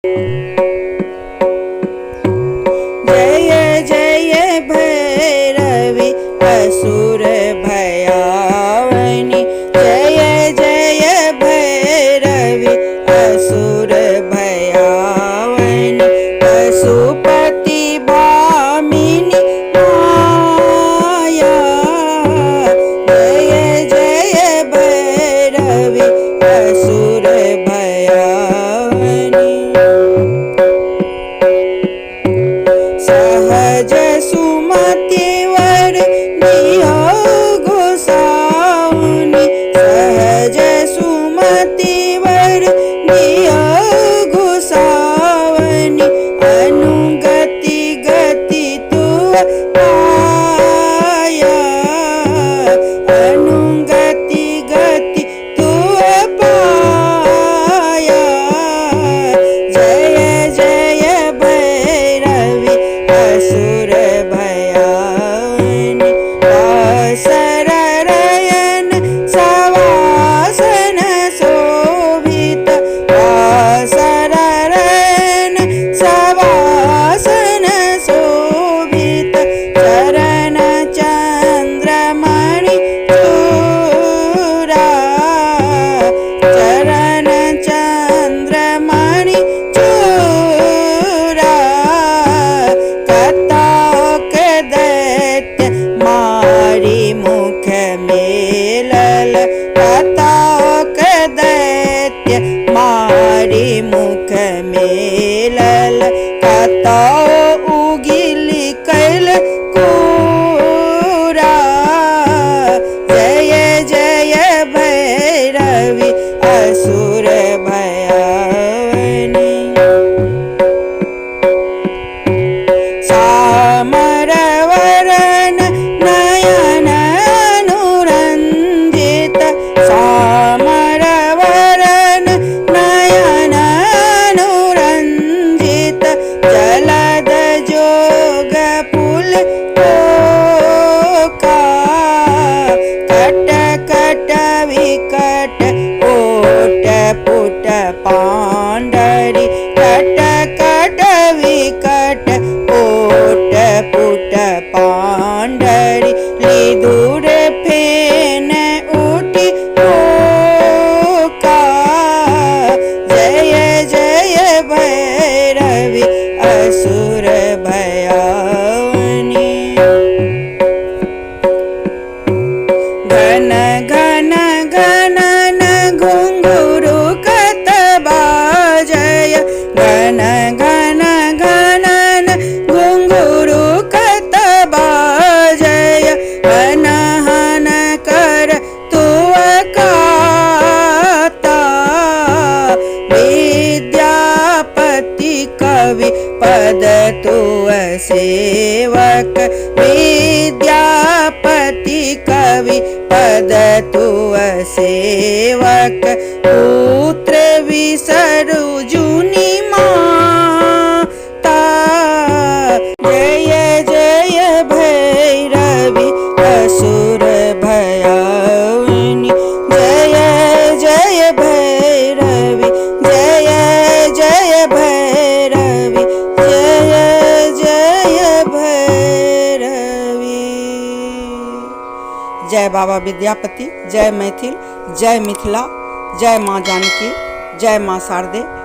जय जय भैरवी असुर भयावनी। जय जय भैरवी असुर भयावनी। पशुपति भामिनी माया। जय जय भैरवी असुर भयावनी। सहज सुमति वर दियो गोसाउनी। सहज सुमति वर दियो गोसावनी। अनुगति गति तू पाया। अनुगति गति तू पाया। जय जय भैरवी असुर भयावनी। वासररयन सवासन शोभित। वासररयन सवासन शोभित। चरण चंद्रमणि चूरा। चरण चंद्रमणि चूरा। कतौक दैत्य मारी मुख मेलल। कतौक दैत्य मारी मुख मेलल। कतौ उगिली कैल कोरा। जय जय भैरवी असुर भयावनी। सामरवरन नयन अनुरंजित। सामरवरन नयन अनुरंजित। जलद जोग पुल कोका। कट कट विकट ओट पुट पांडरी। कट कट विकट ओट पुट पांडरी। लिदुर फेन उठी ओका। जय जय भैरवी असुर भयावनी। घन घन घनन घुंघरू कत बाजय। घन घन घनन घुंघरू कत बाजय। हन हन कर तुअ काता। विद्यापति कवि पद तुअ सेवक। विद्यापति कवि पद तुअ सेवक। पुत्र विसरु जुनि माता। जय जय भैरवी असुर भयावनी। जय जय भैरवी। जय जय भैरवी। जय जय भैरवी। जय बाबा विद्यापति। जय मैथिल। जय मिथिला। जय माँ जानकी। जय माँ शारदे।